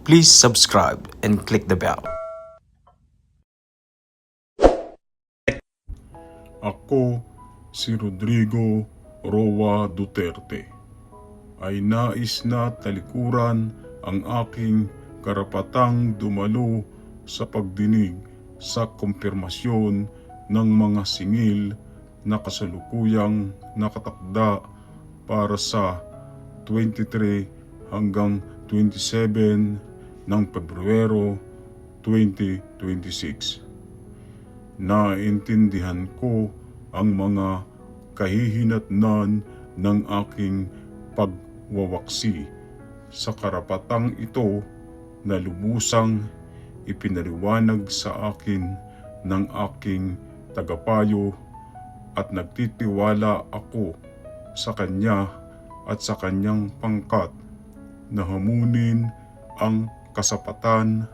Please subscribe and click the bell. Ako, si Rodrigo Roa Duterte, ay nais na talikuran ang aking karapatang dumalo sa pagdinig sa kumpirmasyon ng mga singil na kasalukuyang nakatakda para sa 23 hanggang 27 ng Pebrero 2026. Naintindihan ko ang mga kahihinatnan ng aking pagwawaksi sa karapatang ito na lubusang ipinaliwanag sa akin ng aking tagapayo at nagtitiwala ako sa kanya at sa kanyang pangkat na hamunin ang kasapatan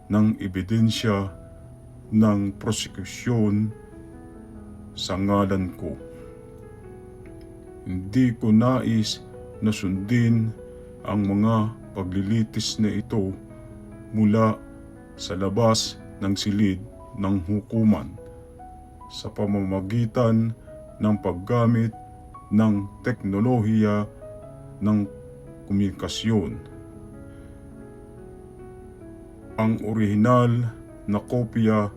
ng ebidensya ng prosekusyon sa ngalan ko. Hindi ko nais na sundin ang mga paglilitis na ito mula sa labas ng silid ng hukuman sa pamamagitan ng paggamit ng teknolohiya ng komunikasyon. Ang orihinal na kopya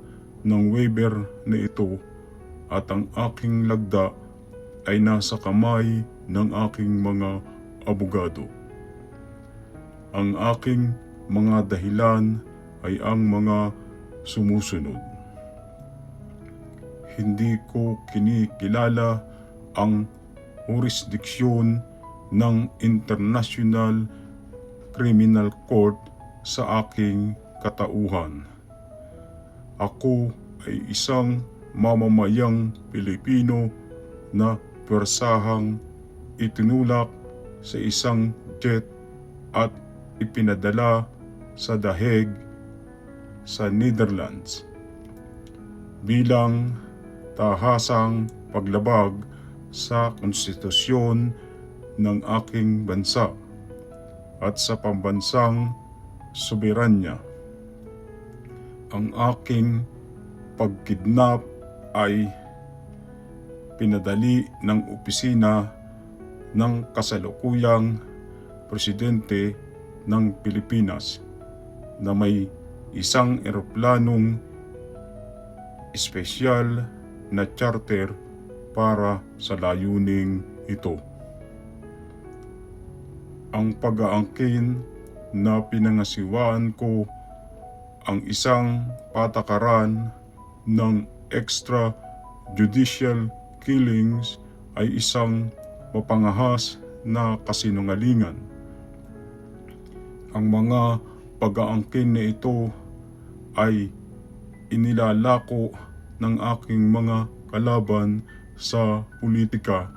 ng waiver na ito at ang aking lagda ay nasa kamay ng aking mga abogado. Ang aking mga dahilan ay ang mga sumusunod. Hindi ko kinikilala ang jurisdiksyon ng International Criminal Court sa aking katauhan. Ako ay isang mamamayang Pilipino na persahang itinulak sa isang jet at ipinadala sa The Hague sa Netherlands bilang tahasang paglabag sa konstitusyon ng aking bansa at sa pambansang soberanya. Ang aking pagkidnap ay pinadali ng opisina ng kasalukuyang presidente ng Pilipinas na may isang eroplanong espesyal na charter para sa layuning ito. Ang pag-aangkin na pinangasiwaan ko ang isang patakaran ng extrajudicial killings ay isang mapangahas na kasinungalingan. Ang mga pag-aangkin na ito ay inilalako ng aking mga kalaban sa politika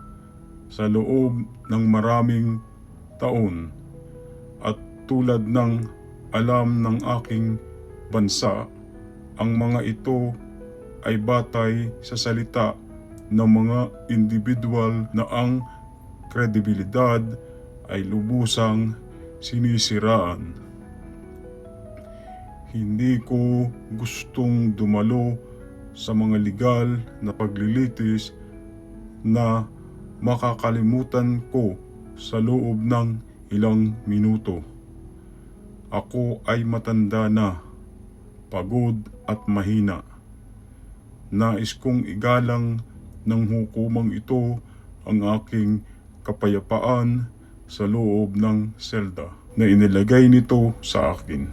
sa loob ng maraming taon at tulad ng alam ng aking bansa, ang mga ito ay batay sa salita ng mga individual na ang kredibilidad ay lubusang sinisiraan. Hindi ko gustong dumalo sa mga legal na paglilitis na makakalimutan ko sa loob ng ilang minuto. Ako ay matanda na, pagod at mahina. Nais kong igalang ng hukumang ito ang aking kapayapaan sa loob ng selda na inilagay nito sa akin.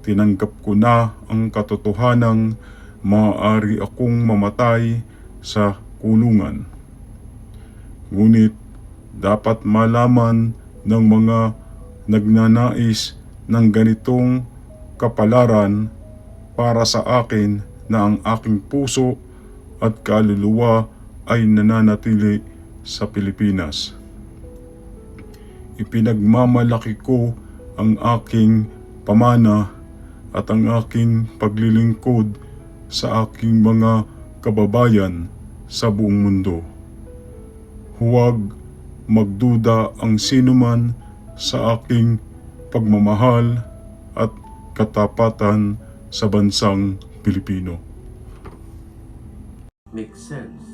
Tinanggap ko na ang katotohanang maaari akong mamatay sa kulungan. Ngunit dapat malaman ng mga nagnanais ng ganitong kapalaran para sa akin na ang aking puso at kaluluwa ay nananatili sa Pilipinas. Ipinagmamalaki ko ang aking pamana at ang aking paglilingkod sa aking mga kababayan sa buong mundo. Huwag magduda ang sinuman sa aking pagmamahal at katapatan sa bansang Pilipino. Makes sense.